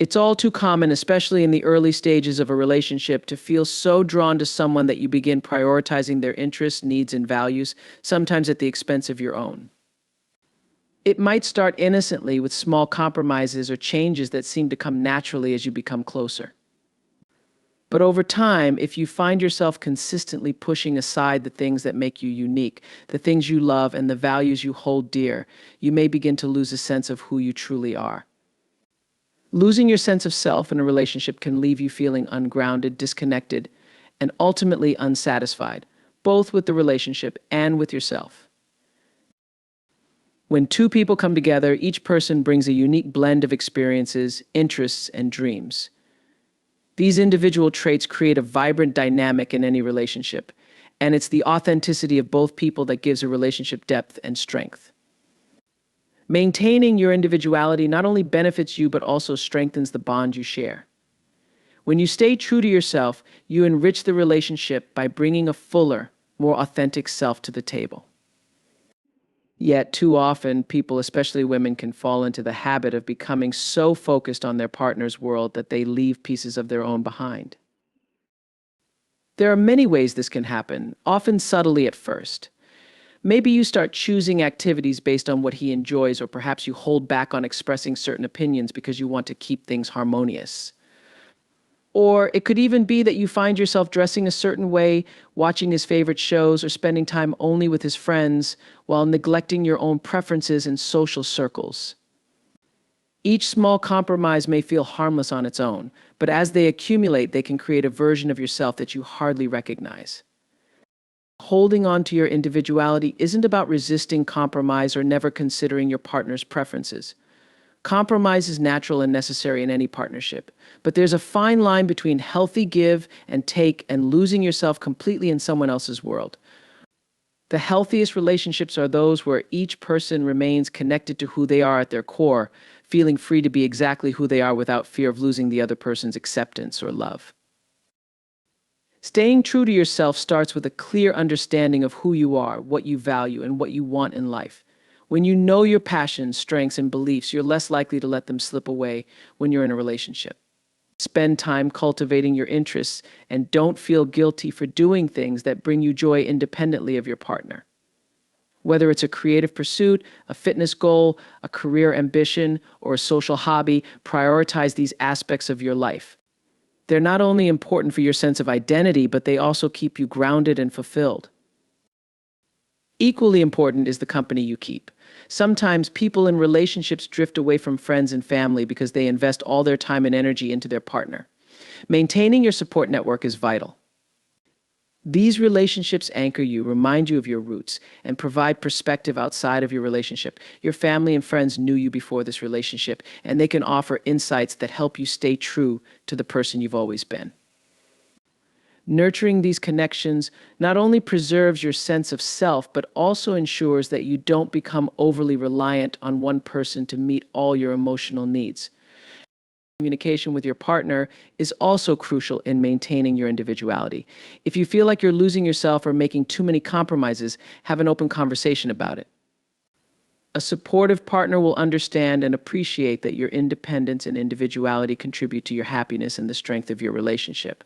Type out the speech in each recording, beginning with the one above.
It's all too common, especially in the early stages of a relationship, to feel so drawn to someone that you begin prioritizing their interests, needs, and values, sometimes at the expense of your own. It might start innocently with small compromises or changes that seem to come naturally as you become closer. But over time, if you find yourself consistently pushing aside the things that make you unique, the things you love, and the values you hold dear, you may begin to lose a sense of who you truly are. Losing your sense of self in a relationship can leave you feeling ungrounded, disconnected, and ultimately unsatisfied, both with the relationship and with yourself. When two people come together, each person brings a unique blend of experiences, interests, and dreams. These individual traits create a vibrant dynamic in any relationship, and it's the authenticity of both people that gives a relationship depth and strength. Maintaining your individuality not only benefits you, but also strengthens the bond you share. When you stay true to yourself, you enrich the relationship by bringing a fuller, more authentic self to the table. Yet, too often, people, especially women, can fall into the habit of becoming so focused on their partner's world that they leave pieces of their own behind. There are many ways this can happen, often subtly at first. Maybe you start choosing activities based on what he enjoys, or perhaps you hold back on expressing certain opinions because you want to keep things harmonious. Or it could even be that you find yourself dressing a certain way, watching his favorite shows, or spending time only with his friends while neglecting your own preferences and social circles. Each small compromise may feel harmless on its own, but as they accumulate, they can create a version of yourself that you hardly recognize. Holding on to your individuality isn't about resisting compromise or never considering your partner's preferences. Compromise is natural and necessary in any partnership, but there's a fine line between healthy give and take and losing yourself completely in someone else's world. The healthiest relationships are those where each person remains connected to who they are at their core, feeling free to be exactly who they are without fear of losing the other person's acceptance or love. Staying true to yourself starts with a clear understanding of who you are, what you value, and what you want in life. When you know your passions, strengths, and beliefs, you're less likely to let them slip away when you're in a relationship. Spend time cultivating your interests and don't feel guilty for doing things that bring you joy independently of your partner. Whether it's a creative pursuit, a fitness goal, a career ambition, or a social hobby, prioritize these aspects of your life. They're not only important for your sense of identity, but they also keep you grounded and fulfilled. Equally important is the company you keep. Sometimes people in relationships drift away from friends and family because they invest all their time and energy into their partner. Maintaining your support network is vital. These relationships anchor you, remind you of your roots, and provide perspective outside of your relationship. Your family and friends knew you before this relationship, and they can offer insights that help you stay true to the person you've always been. Nurturing these connections not only preserves your sense of self, but also ensures that you don't become overly reliant on one person to meet all your emotional needs. Communication with your partner is also crucial in maintaining your individuality. If you feel like you're losing yourself or making too many compromises, have an open conversation about it. A supportive partner will understand and appreciate that your independence and individuality contribute to your happiness and the strength of your relationship.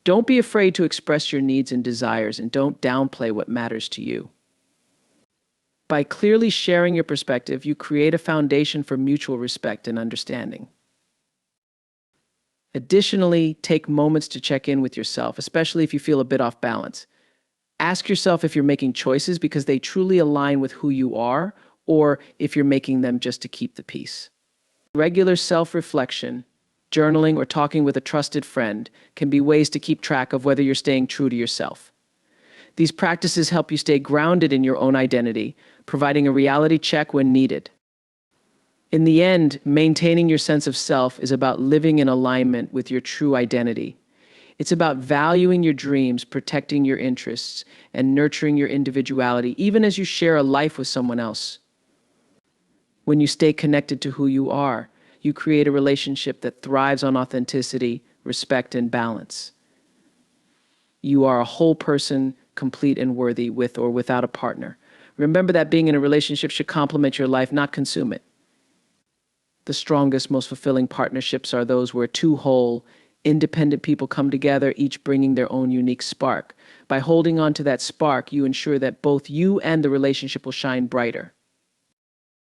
Don't be afraid to express your needs and desires, and don't downplay what matters to you. By clearly sharing your perspective, you create a foundation for mutual respect and understanding. Additionally, take moments to check in with yourself, especially if you feel a bit off balance. Ask yourself if you're making choices because they truly align with who you are, or if you're making them just to keep the peace. Regular self-reflection, journaling, or talking with a trusted friend can be ways to keep track of whether you're staying true to yourself. These practices help you stay grounded in your own identity, providing a reality check when needed. In the end, maintaining your sense of self is about living in alignment with your true identity. It's about valuing your dreams, protecting your interests, and nurturing your individuality, even as you share a life with someone else. When you stay connected to who you are, you create a relationship that thrives on authenticity, respect, and balance. You are a whole person, complete and worthy, with or without a partner. Remember that being in a relationship should complement your life, not consume it. The strongest, most fulfilling partnerships are those where two whole, independent people come together, each bringing their own unique spark. By holding on to that spark, you ensure that both you and the relationship will shine brighter.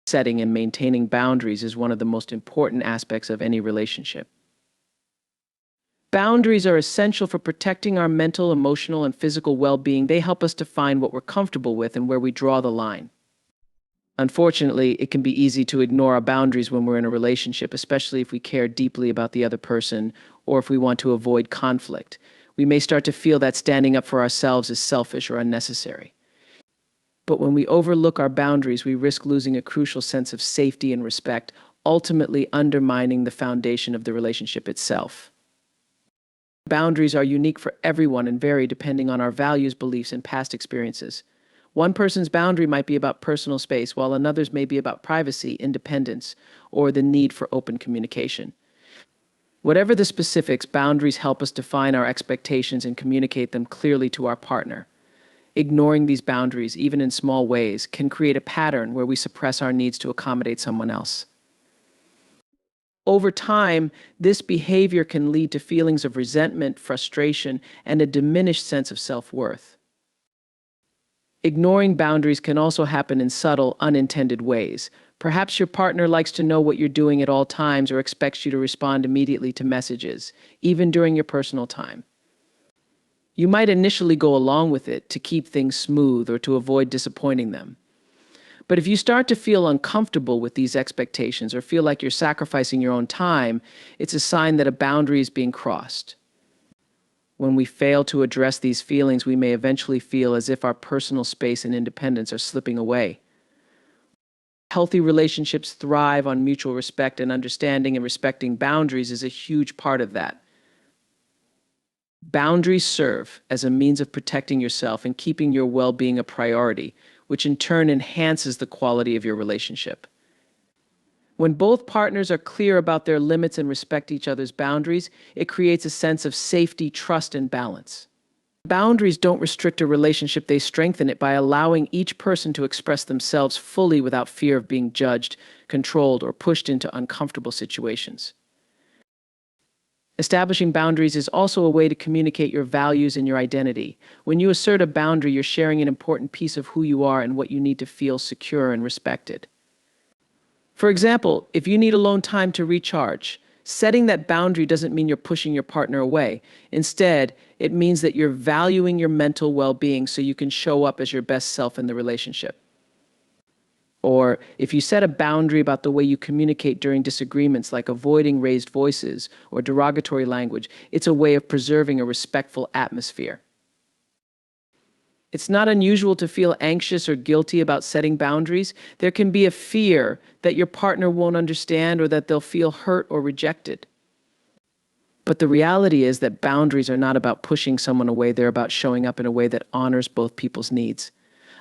Setting and maintaining boundaries is one of the most important aspects of any relationship. Boundaries are essential for protecting our mental, emotional, and physical well-being. They help us define what we're comfortable with and where we draw the line. Unfortunately, it can be easy to ignore our boundaries when we're in a relationship, especially if we care deeply about the other person or if we want to avoid conflict. We may start to feel that standing up for ourselves is selfish or unnecessary. But when we overlook our boundaries, we risk losing a crucial sense of safety and respect, ultimately undermining the foundation of the relationship itself. Boundaries are unique for everyone and vary depending on our values, beliefs, and past experiences. One person's boundary might be about personal space, while another's may be about privacy, independence, or the need for open communication. Whatever the specifics, boundaries help us define our expectations and communicate them clearly to our partner. Ignoring these boundaries, even in small ways, can create a pattern where we suppress our needs to accommodate someone else. Over time, this behavior can lead to feelings of resentment, frustration, and a diminished sense of self-worth. Ignoring boundaries can also happen in subtle, unintended ways. Perhaps your partner likes to know what you're doing at all times or expects you to respond immediately to messages, even during your personal time. You might initially go along with it to keep things smooth or to avoid disappointing them. But if you start to feel uncomfortable with these expectations or feel like you're sacrificing your own time, it's a sign that a boundary is being crossed. When we fail to address these feelings, we may eventually feel as if our personal space and independence are slipping away. Healthy relationships thrive on mutual respect and understanding, and respecting boundaries is a huge part of that. Boundaries serve as a means of protecting yourself and keeping your well-being a priority, which in turn enhances the quality of your relationship. When both partners are clear about their limits and respect each other's boundaries, it creates a sense of safety, trust, and balance. Boundaries don't restrict a relationship, they strengthen it by allowing each person to express themselves fully without fear of being judged, controlled, or pushed into uncomfortable situations. Establishing boundaries is also a way to communicate your values and your identity. When you assert a boundary, you're sharing an important piece of who you are and what you need to feel secure and respected. For example, if you need alone time to recharge, setting that boundary doesn't mean you're pushing your partner away. Instead, it means that you're valuing your mental well-being so you can show up as your best self in the relationship. Or if you set a boundary about the way you communicate during disagreements, like avoiding raised voices or derogatory language, it's a way of preserving a respectful atmosphere. It's not unusual to feel anxious or guilty about setting boundaries. There can be a fear that your partner won't understand or that they'll feel hurt or rejected. But the reality is that boundaries are not about pushing someone away, they're about showing up in a way that honors both people's needs.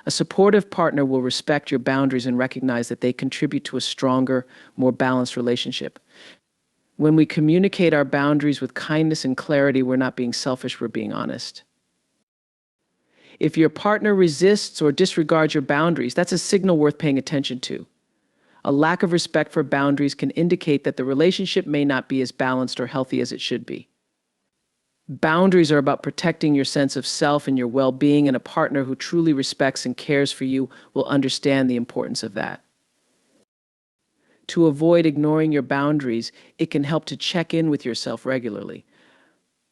A supportive partner will respect your boundaries and recognize that they contribute to a stronger, more balanced relationship. When we communicate our boundaries with kindness and clarity, we're not being selfish, we're being honest. If your partner resists or disregards your boundaries, that's a signal worth paying attention to. A lack of respect for boundaries can indicate that the relationship may not be as balanced or healthy as it should be. Boundaries are about protecting your sense of self and your well-being, and a partner who truly respects and cares for you will understand the importance of that. To avoid ignoring your boundaries, it can help to check in with yourself regularly.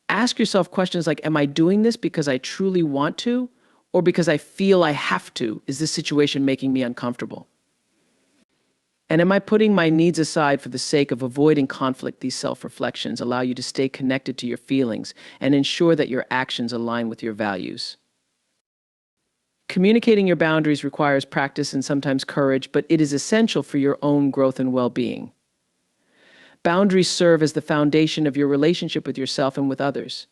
Ask yourself questions like, am I doing this because I truly want to, or because I feel I have to? Is this situation making me uncomfortable? And am I putting my needs aside for the sake of avoiding conflict? These self-reflections allow you to stay connected to your feelings and ensure that your actions align with your values. Communicating your boundaries requires practice and sometimes courage, but it is essential for your own growth and well-being. Boundaries serve as the foundation of your relationship with yourself and with others.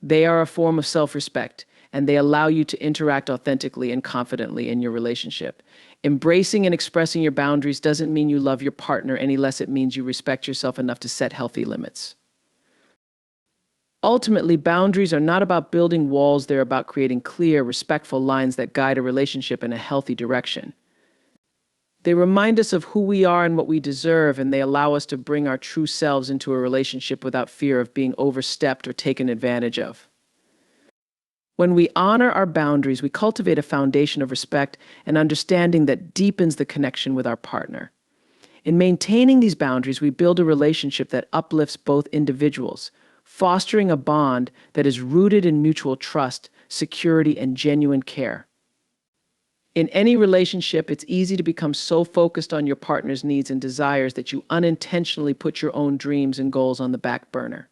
They are a form of self-respect, and they allow you to interact authentically and confidently in your relationship. Embracing and expressing your boundaries doesn't mean you love your partner any less. It means you respect yourself enough to set healthy limits. Ultimately, boundaries are not about building walls. They're about creating clear, respectful lines that guide a relationship in a healthy direction. They remind us of who we are and what we deserve, and they allow us to bring our true selves into a relationship without fear of being overstepped or taken advantage of. When we honor our boundaries, we cultivate a foundation of respect and understanding that deepens the connection with our partner. In maintaining these boundaries, we build a relationship that uplifts both individuals, fostering a bond that is rooted in mutual trust, security, and genuine care. In any relationship, it's easy to become so focused on your partner's needs and desires that you unintentionally put your own dreams and goals on the back burner.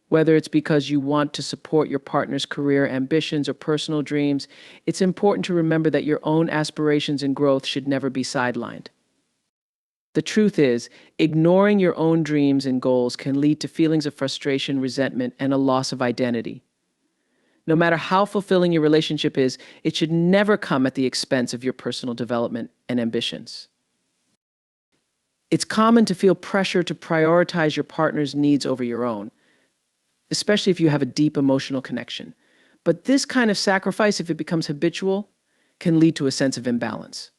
Whether it's because you want to support your partner's career ambitions or personal dreams, it's important to remember that your own aspirations and growth should never be sidelined. The truth is, ignoring your own dreams and goals can lead to feelings of frustration, resentment, and a loss of identity. No matter how fulfilling your relationship is, it should never come at the expense of your personal development and ambitions. It's common to feel pressure to prioritize your partner's needs over your own, especially if you have a deep emotional connection. But this kind of sacrifice, if it becomes habitual, can lead to a sense of imbalance.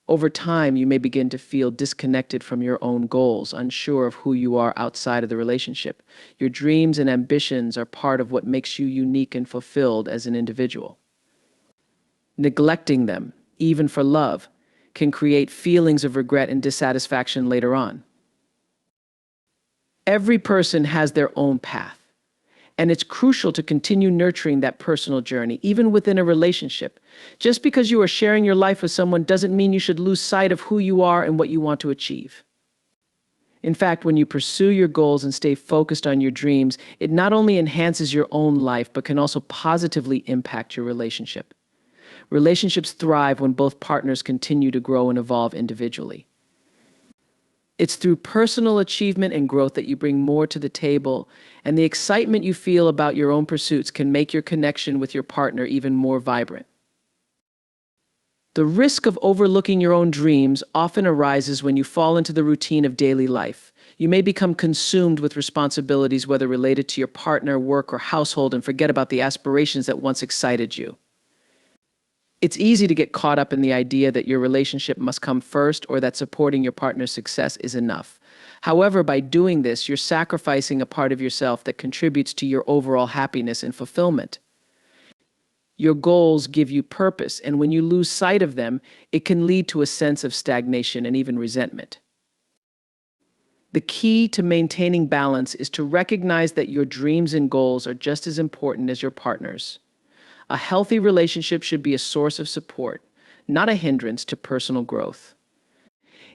Over time, you may begin to feel disconnected from your own goals, unsure of who you are outside of the relationship. Your dreams and ambitions are part of what makes you unique and fulfilled as an individual. Neglecting them, even for love, can create feelings of regret and dissatisfaction later on. Every person has their own path, and it's crucial to continue nurturing that personal journey, even within a relationship. Just because you are sharing your life with someone doesn't mean you should lose sight of who you are and what you want to achieve. In fact, when you pursue your goals and stay focused on your dreams, it not only enhances your own life, but can also positively impact your relationship. Relationships thrive when both partners continue to grow and evolve individually. It's through personal achievement and growth that you bring more to the table, and the excitement you feel about your own pursuits can make your connection with your partner even more vibrant. The risk of overlooking your own dreams often arises when you fall into the routine of daily life. You may become consumed with responsibilities, whether related to your partner, work, or household, and forget about the aspirations that once excited you. It's easy to get caught up in the idea that your relationship must come first or that supporting your partner's success is enough. However, by doing this, you're sacrificing a part of yourself that contributes to your overall happiness and fulfillment. Your goals give you purpose, and when you lose sight of them, it can lead to a sense of stagnation and even resentment. The key to maintaining balance is to recognize that your dreams and goals are just as important as your partner's. A healthy relationship should be a source of support, not a hindrance to personal growth.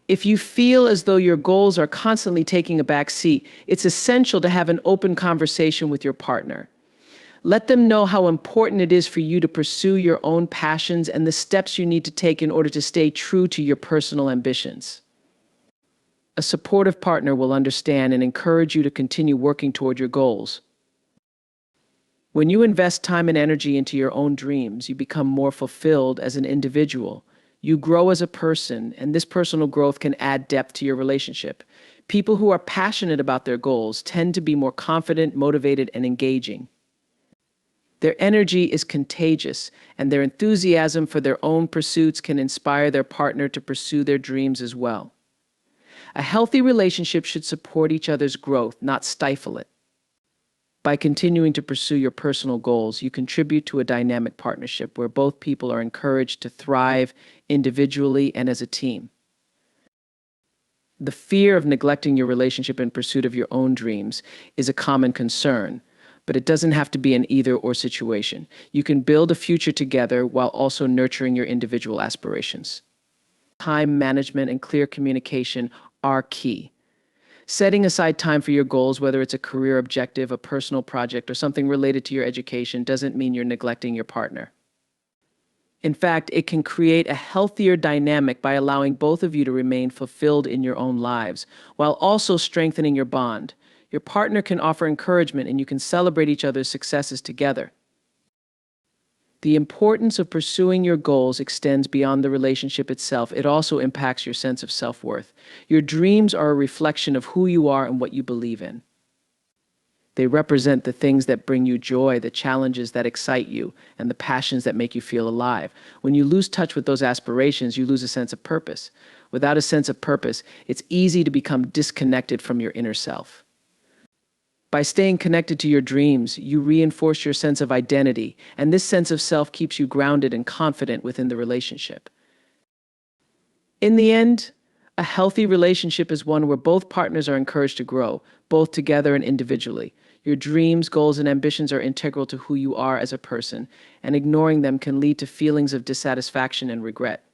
If you feel as though your goals are constantly taking a back seat, it's essential to have an open conversation with your partner. Let them know how important it is for you to pursue your own passions and the steps you need to take in order to stay true to your personal ambitions. A supportive partner will understand and encourage you to continue working toward your goals. When you invest time and energy into your own dreams, you become more fulfilled as an individual. You grow as a person, and this personal growth can add depth to your relationship. People who are passionate about their goals tend to be more confident, motivated, and engaging. Their energy is contagious, and their enthusiasm for their own pursuits can inspire their partner to pursue their dreams as well. A healthy relationship should support each other's growth, not stifle it. By continuing to pursue your personal goals, you contribute to a dynamic partnership where both people are encouraged to thrive individually and as a team. The fear of neglecting your relationship in pursuit of your own dreams is a common concern, but it doesn't have to be an either-or situation. You can build a future together while also nurturing your individual aspirations. Time management and clear communication are key. Setting aside time for your goals, whether it's a career objective, a personal project, or something related to your education, doesn't mean you're neglecting your partner. In fact, it can create a healthier dynamic by allowing both of you to remain fulfilled in your own lives, while also strengthening your bond. Your partner can offer encouragement, and you can celebrate each other's successes together. The importance of pursuing your goals extends beyond the relationship itself. It also impacts your sense of self-worth. Your dreams are a reflection of who you are and what you believe in. They represent the things that bring you joy, the challenges that excite you, and the passions that make you feel alive. When you lose touch with those aspirations, you lose a sense of purpose. Without a sense of purpose, it's easy to become disconnected from your inner self. By staying connected to your dreams, you reinforce your sense of identity, and this sense of self keeps you grounded and confident within the relationship. In the end, a healthy relationship is one where both partners are encouraged to grow, both together and individually. Your dreams, goals, and ambitions are integral to who you are as a person, and ignoring them can lead to feelings of dissatisfaction and regret.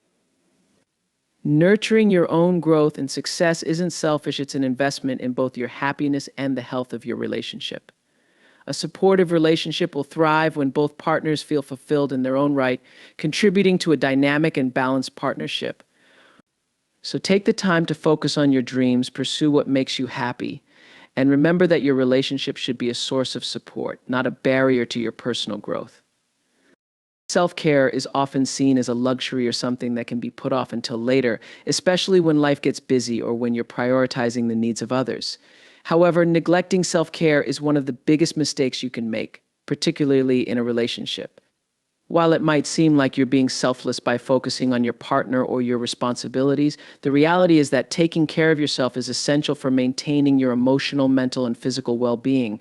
Nurturing your own growth and success isn't selfish, it's an investment in both your happiness and the health of your relationship. A supportive relationship will thrive when both partners feel fulfilled in their own right, contributing to a dynamic and balanced partnership. So take the time to focus on your dreams, pursue what makes you happy, and remember that your relationship should be a source of support, not a barrier to your personal growth. Self-care is often seen as a luxury or something that can be put off until later, especially when life gets busy or when you're prioritizing the needs of others. However, neglecting self-care is one of the biggest mistakes you can make, particularly in a relationship. While it might seem like you're being selfless by focusing on your partner or your responsibilities, the reality is that taking care of yourself is essential for maintaining your emotional, mental, and physical well-being.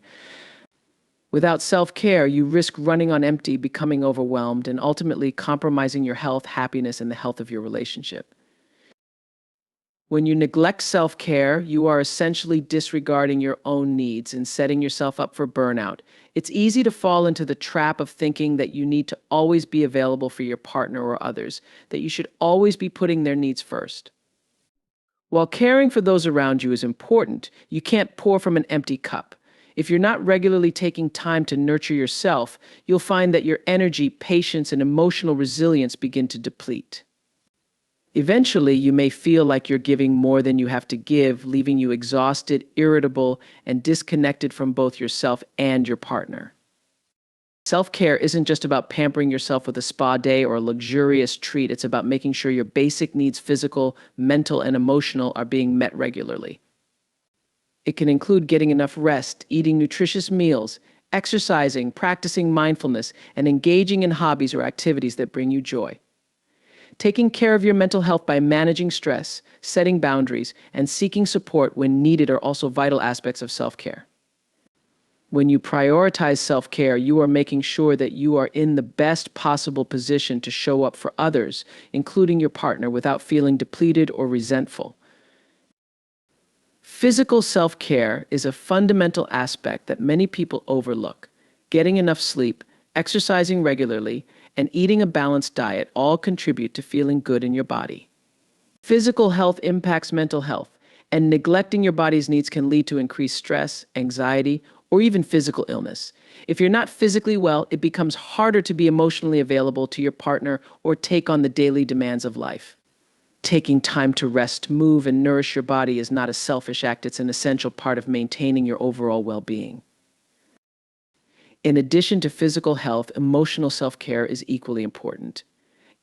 Without self-care, you risk running on empty, becoming overwhelmed, and ultimately compromising your health, happiness, and the health of your relationship. When you neglect self-care, you are essentially disregarding your own needs and setting yourself up for burnout. It's easy to fall into the trap of thinking that you need to always be available for your partner or others, that you should always be putting their needs first. While caring for those around you is important, you can't pour from an empty cup. If you're not regularly taking time to nurture yourself, you'll find that your energy, patience, and emotional resilience begin to deplete. Eventually, you may feel like you're giving more than you have to give, leaving you exhausted, irritable, and disconnected from both yourself and your partner. Self-care isn't just about pampering yourself with a spa day or a luxurious treat. It's about making sure your basic needs, physical, mental, and emotional, are being met regularly. It can include getting enough rest, eating nutritious meals, exercising, practicing mindfulness, and engaging in hobbies or activities that bring you joy. Taking care of your mental health by managing stress, setting boundaries, and seeking support when needed are also vital aspects of self-care. When you prioritize self-care, you are making sure that you are in the best possible position to show up for others, including your partner, without feeling depleted or resentful. Physical self-care is a fundamental aspect that many people overlook. Getting enough sleep, exercising regularly, and eating a balanced diet all contribute to feeling good in your body. Physical health impacts mental health, and neglecting your body's needs can lead to increased stress, anxiety, or even physical illness. If you're not physically well, it becomes harder to be emotionally available to your partner or take on the daily demands of life. Taking time to rest, move, and nourish your body is not a selfish act, it's an essential part of maintaining your overall well-being. In addition to physical health, emotional self-care is equally important.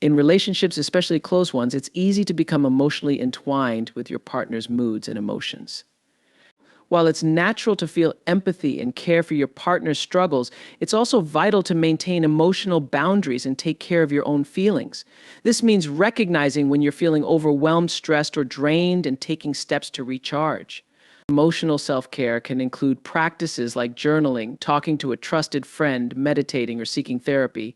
In relationships, especially close ones, it's easy to become emotionally entwined with your partner's moods and emotions. While it's natural to feel empathy and care for your partner's struggles, it's also vital to maintain emotional boundaries and take care of your own feelings. This means recognizing when you're feeling overwhelmed, stressed, or drained and taking steps to recharge. Emotional self-care can include practices like journaling, talking to a trusted friend, meditating, or seeking therapy.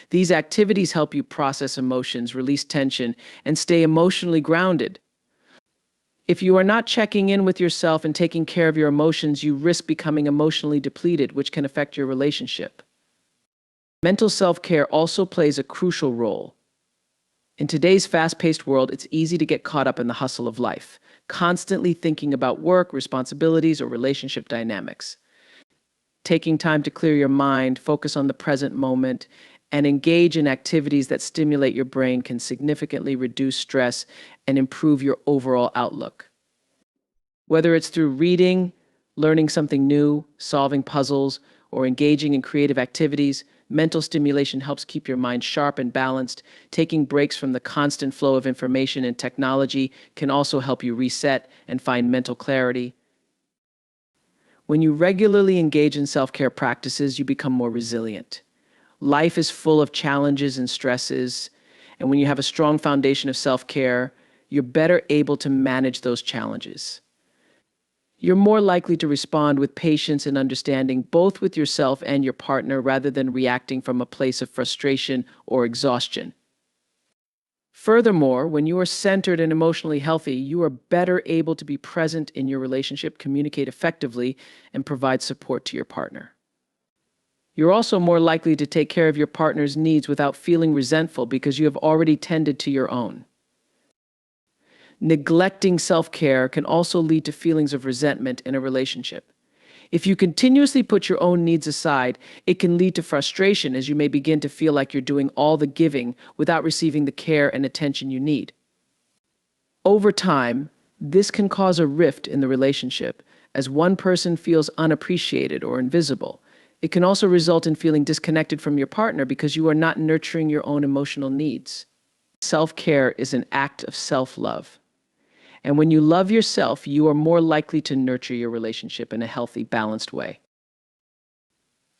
These activities help you process emotions, release tension, and stay emotionally grounded. If you are not checking in with yourself and taking care of your emotions, you risk becoming emotionally depleted, which can affect your relationship. Mental self-care also plays a crucial role. In today's fast-paced world, it's easy to get caught up in the hustle of life, constantly thinking about work, responsibilities, or relationship dynamics. Taking time to clear your mind, focus on the present moment, and engage in activities that stimulate your brain can significantly reduce stress and improve your overall outlook. Whether it's through reading, learning something new, solving puzzles, or engaging in creative activities, mental stimulation helps keep your mind sharp and balanced. Taking breaks from the constant flow of information and technology can also help you reset and find mental clarity. When you regularly engage in self-care practices, you become more resilient. Life is full of challenges and stresses, and when you have a strong foundation of self-care, you're better able to manage those challenges. You're more likely to respond with patience and understanding, both with yourself and your partner, rather than reacting from a place of frustration or exhaustion. Furthermore, when you are centered and emotionally healthy, you are better able to be present in your relationship, communicate effectively, and provide support to your partner. You're also more likely to take care of your partner's needs without feeling resentful because you have already tended to your own. Neglecting self-care can also lead to feelings of resentment in a relationship. If you continuously put your own needs aside, it can lead to frustration as you may begin to feel like you're doing all the giving without receiving the care and attention you need. Over time, this can cause a rift in the relationship as one person feels unappreciated or invisible. It can also result in feeling disconnected from your partner because you are not nurturing your own emotional needs. Self-care is an act of self-love. And when you love yourself, you are more likely to nurture your relationship in a healthy, balanced way.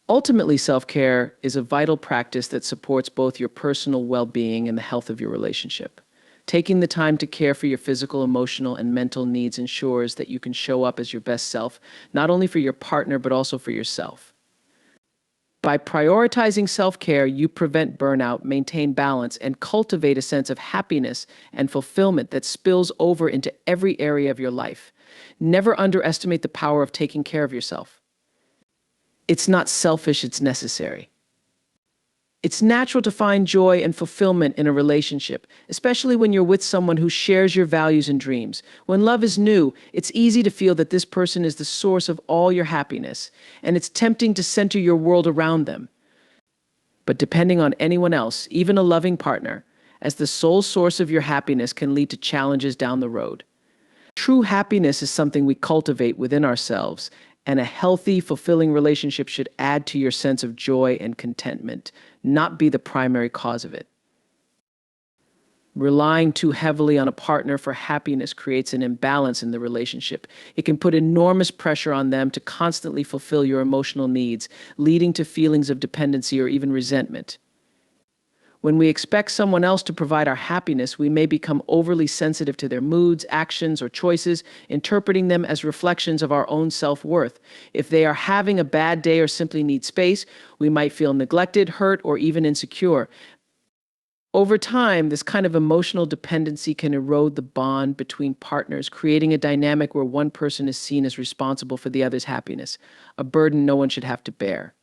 Ultimately, self-care is a vital practice that supports both your personal well-being and the health of your relationship. Taking the time to care for your physical, emotional, and mental needs ensures that you can show up as your best self, not only for your partner, but also for yourself. By prioritizing self-care, you prevent burnout, maintain balance, and cultivate a sense of happiness and fulfillment that spills over into every area of your life. Never underestimate the power of taking care of yourself. It's not selfish, it's necessary. It's natural to find joy and fulfillment in a relationship, especially when you're with someone who shares your values and dreams. When love is new, it's easy to feel that this person is the source of all your happiness, and it's tempting to center your world around them. But depending on anyone else, even a loving partner, as the sole source of your happiness can lead to challenges down the road. True happiness is something we cultivate within ourselves, and a healthy, fulfilling relationship should add to your sense of joy and contentment, not be the primary cause of it. Relying too heavily on a partner for happiness creates an imbalance in the relationship. It can put enormous pressure on them to constantly fulfill your emotional needs, leading to feelings of dependency or even resentment. When we expect someone else to provide our happiness, we may become overly sensitive to their moods, actions, or choices, interpreting them as reflections of our own self-worth. If they are having a bad day or simply need space, we might feel neglected, hurt, or even insecure. Over time, this kind of emotional dependency can erode the bond between partners, creating a dynamic where one person is seen as responsible for the other's happiness, a burden no one should have to bear.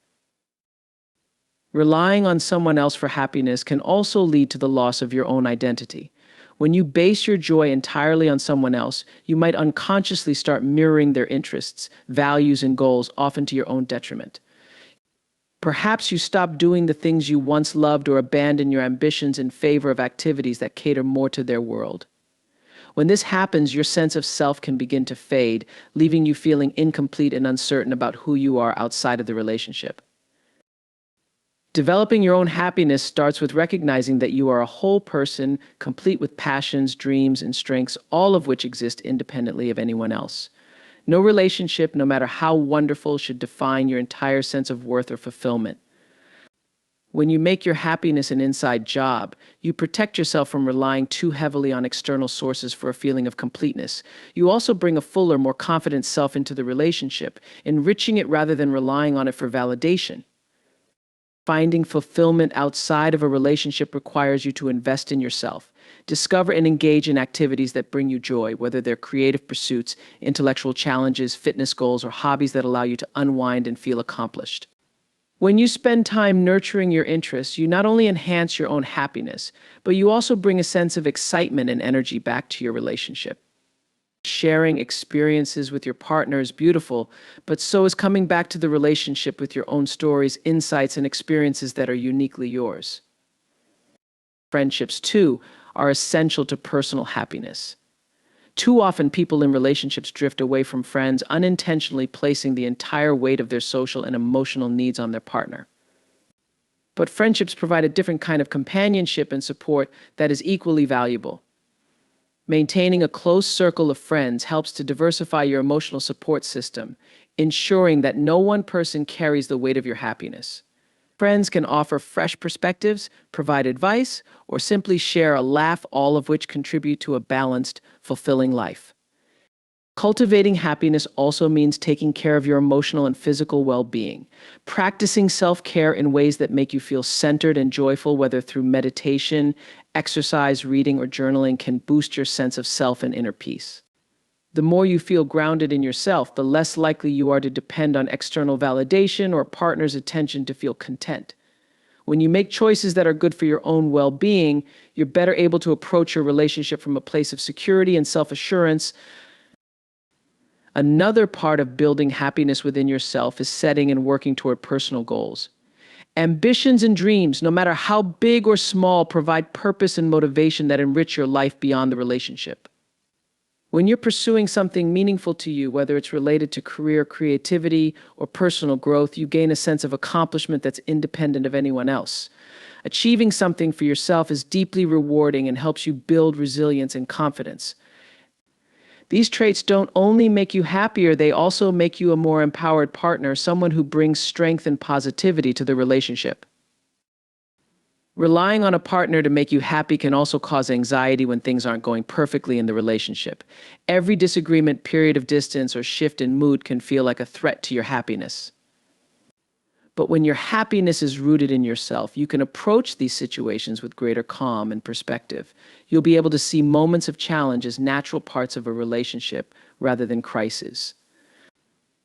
Relying on someone else for happiness can also lead to the loss of your own identity. When you base your joy entirely on someone else, you might unconsciously start mirroring their interests, values, and goals, often to your own detriment. Perhaps you stop doing the things you once loved or abandon your ambitions in favor of activities that cater more to their world. When this happens, your sense of self can begin to fade, leaving you feeling incomplete and uncertain about who you are outside of the relationship. Developing your own happiness starts with recognizing that you are a whole person, complete with passions, dreams, and strengths, all of which exist independently of anyone else. No relationship, no matter how wonderful, should define your entire sense of worth or fulfillment. When you make your happiness an inside job, you protect yourself from relying too heavily on external sources for a feeling of completeness. You also bring a fuller, more confident self into the relationship, enriching it rather than relying on it for validation. Finding fulfillment outside of a relationship requires you to invest in yourself. Discover and engage in activities that bring you joy, whether they're creative pursuits, intellectual challenges, fitness goals, or hobbies that allow you to unwind and feel accomplished. When you spend time nurturing your interests, you not only enhance your own happiness, but you also bring a sense of excitement and energy back to your relationship. Sharing experiences with your partner is beautiful, but so is coming back to the relationship with your own stories, insights, and experiences that are uniquely yours. Friendships, too, are essential to personal happiness. Too often, people in relationships drift away from friends, unintentionally placing the entire weight of their social and emotional needs on their partner. But friendships provide a different kind of companionship and support that is equally valuable. Maintaining a close circle of friends helps to diversify your emotional support system, ensuring that no one person carries the weight of your happiness. Friends can offer fresh perspectives, provide advice, or simply share a laugh, all of which contribute to a balanced, fulfilling life. Cultivating happiness also means taking care of your emotional and physical well being. Practicing self care in ways that make you feel centered and joyful, whether through meditation, exercise, reading, or journaling, can boost your sense of self and inner peace. The more you feel grounded in yourself, the less likely you are to depend on external validation or a partner's attention to feel content. When you make choices that are good for your own well being, you're better able to approach your relationship from a place of security and self assurance. Another part of building happiness within yourself is setting and working toward personal goals. Ambitions and dreams, no matter how big or small, provide purpose and motivation that enrich your life beyond the relationship. When you're pursuing something meaningful to you, whether it's related to career, creativity, or personal growth, you gain a sense of accomplishment that's independent of anyone else. Achieving something for yourself is deeply rewarding and helps you build resilience and confidence. These traits don't only make you happier, they also make you a more empowered partner, someone who brings strength and positivity to the relationship. Relying on a partner to make you happy can also cause anxiety when things aren't going perfectly in the relationship. Every disagreement, period of distance, or shift in mood can feel like a threat to your happiness. But when your happiness is rooted in yourself, you can approach these situations with greater calm and perspective. You'll be able to see moments of challenge as natural parts of a relationship rather than crises.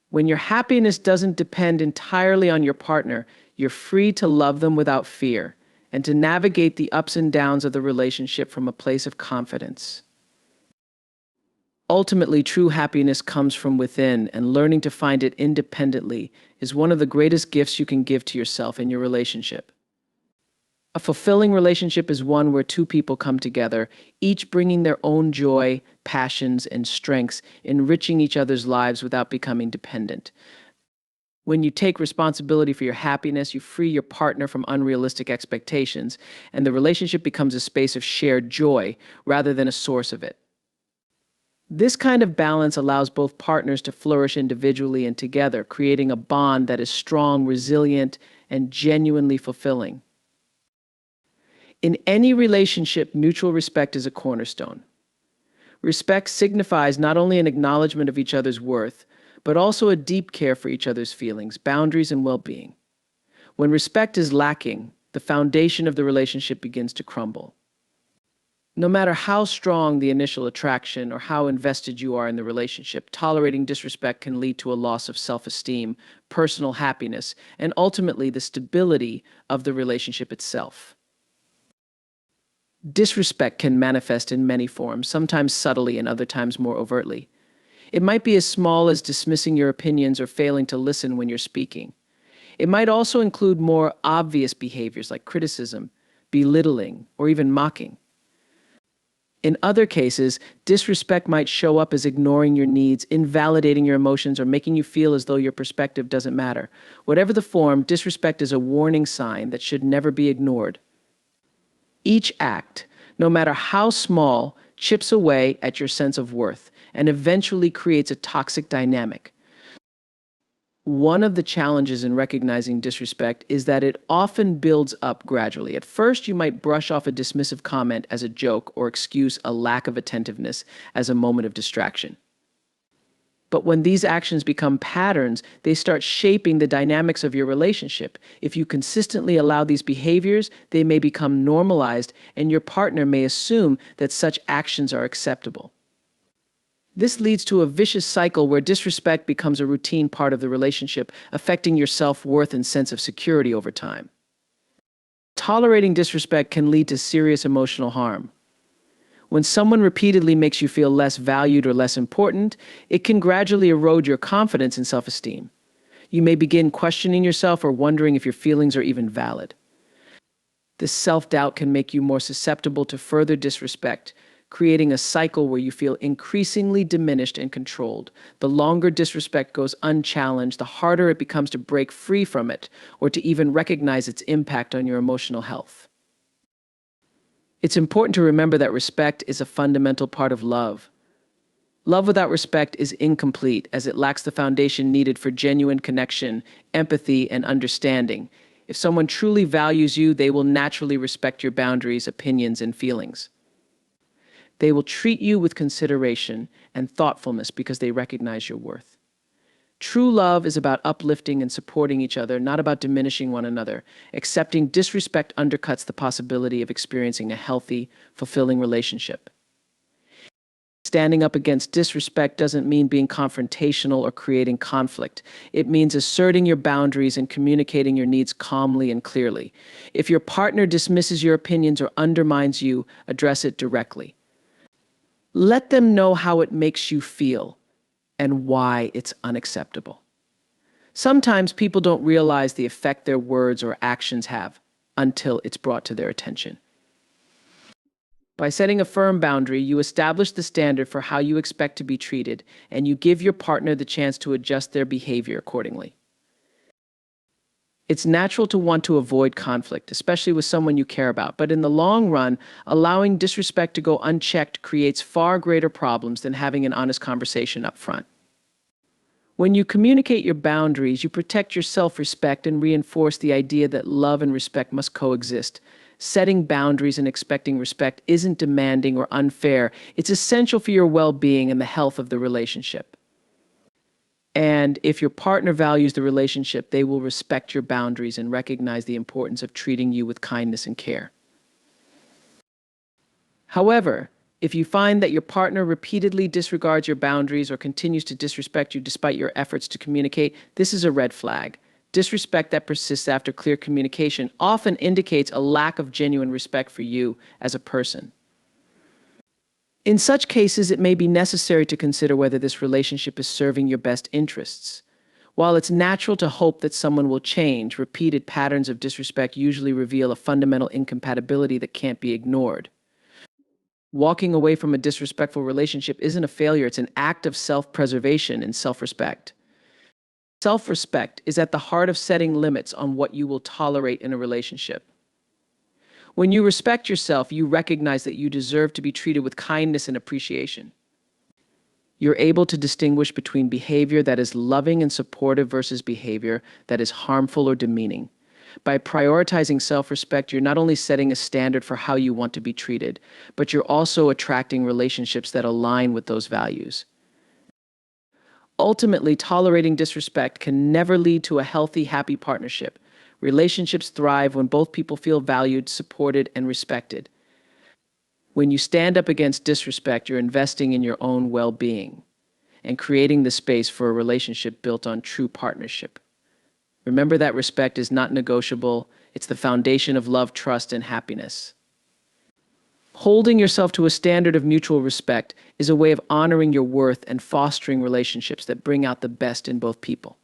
When your happiness doesn't depend entirely on your partner, you're free to love them without fear and to navigate the ups and downs of the relationship from a place of confidence. Ultimately, true happiness comes from within, and learning to find it independently is one of the greatest gifts you can give to yourself and your relationship. A fulfilling relationship is one where two people come together, each bringing their own joy, passions, and strengths, enriching each other's lives without becoming dependent. When you take responsibility for your happiness, you free your partner from unrealistic expectations, and the relationship becomes a space of shared joy rather than a source of it. This kind of balance allows both partners to flourish individually and together, creating a bond that is strong, resilient, and genuinely fulfilling. In any relationship, mutual respect is a cornerstone. Respect signifies not only an acknowledgement of each other's worth, but also a deep care for each other's feelings, boundaries, and well-being. When respect is lacking, the foundation of the relationship begins to crumble. No matter how strong the initial attraction or how invested you are in the relationship, tolerating disrespect can lead to a loss of self-esteem, personal happiness, and ultimately the stability of the relationship itself. Disrespect can manifest in many forms, sometimes subtly and other times more overtly. It might be as small as dismissing your opinions or failing to listen when you're speaking. It might also include more obvious behaviors like criticism, belittling, or even mocking. In other cases, disrespect might show up as ignoring your needs, invalidating your emotions, or making you feel as though your perspective doesn't matter. Whatever the form, disrespect is a warning sign that should never be ignored. Each act, no matter how small, chips away at your sense of worth and eventually creates a toxic dynamic. One of the challenges in recognizing disrespect is that it often builds up gradually. At first, you might brush off a dismissive comment as a joke or excuse a lack of attentiveness as a moment of distraction. But when these actions become patterns, they start shaping the dynamics of your relationship. If you consistently allow these behaviors, they may become normalized, and your partner may assume that such actions are acceptable. This leads to a vicious cycle where disrespect becomes a routine part of the relationship, affecting your self-worth and sense of security over time. Tolerating disrespect can lead to serious emotional harm. When someone repeatedly makes you feel less valued or less important, it can gradually erode your confidence and self-esteem. You may begin questioning yourself or wondering if your feelings are even valid. This self-doubt can make you more susceptible to further disrespect, creating a cycle where you feel increasingly diminished and controlled. The longer disrespect goes unchallenged, the harder it becomes to break free from it or to even recognize its impact on your emotional health. It's important to remember that respect is a fundamental part of love. Love without respect is incomplete, as it lacks the foundation needed for genuine connection, empathy, and understanding. If someone truly values you, they will naturally respect your boundaries, opinions, and feelings. They will treat you with consideration and thoughtfulness because they recognize your worth. True love is about uplifting and supporting each other, not about diminishing one another. Accepting disrespect undercuts the possibility of experiencing a healthy, fulfilling relationship. Standing up against disrespect doesn't mean being confrontational or creating conflict. It means asserting your boundaries and communicating your needs calmly and clearly. If your partner dismisses your opinions or undermines you, address it directly. Let them know how it makes you feel and why it's unacceptable. Sometimes people don't realize the effect their words or actions have until it's brought to their attention. By setting a firm boundary, you establish the standard for how you expect to be treated, and you give your partner the chance to adjust their behavior accordingly. It's natural to want to avoid conflict, especially with someone you care about, but in the long run, allowing disrespect to go unchecked creates far greater problems than having an honest conversation up front. When you communicate your boundaries, you protect your self-respect and reinforce the idea that love and respect must coexist. Setting boundaries and expecting respect isn't demanding or unfair. It's essential for your well-being and the health of the relationship. And if your partner values the relationship, they will respect your boundaries and recognize the importance of treating you with kindness and care. However, if you find that your partner repeatedly disregards your boundaries or continues to disrespect you despite your efforts to communicate, this is a red flag. Disrespect that persists after clear communication often indicates a lack of genuine respect for you as a person. In such cases, it may be necessary to consider whether this relationship is serving your best interests. While it's natural to hope that someone will change, repeated patterns of disrespect usually reveal a fundamental incompatibility that can't be ignored. Walking away from a disrespectful relationship isn't a failure, it's an act of self-preservation and self-respect. Self-respect is at the heart of setting limits on what you will tolerate in a relationship. When you respect yourself, you recognize that you deserve to be treated with kindness and appreciation. You're able to distinguish between behavior that is loving and supportive versus behavior that is harmful or demeaning. By prioritizing self-respect, you're not only setting a standard for how you want to be treated, but you're also attracting relationships that align with those values. Ultimately, tolerating disrespect can never lead to a healthy, happy partnership. Relationships thrive when both people feel valued, supported, and respected. When you stand up against disrespect, you're investing in your own well-being and creating the space for a relationship built on true partnership. Remember that respect is not negotiable. It's the foundation of love, trust, and happiness. Holding yourself to a standard of mutual respect is a way of honoring your worth and fostering relationships that bring out the best in both people.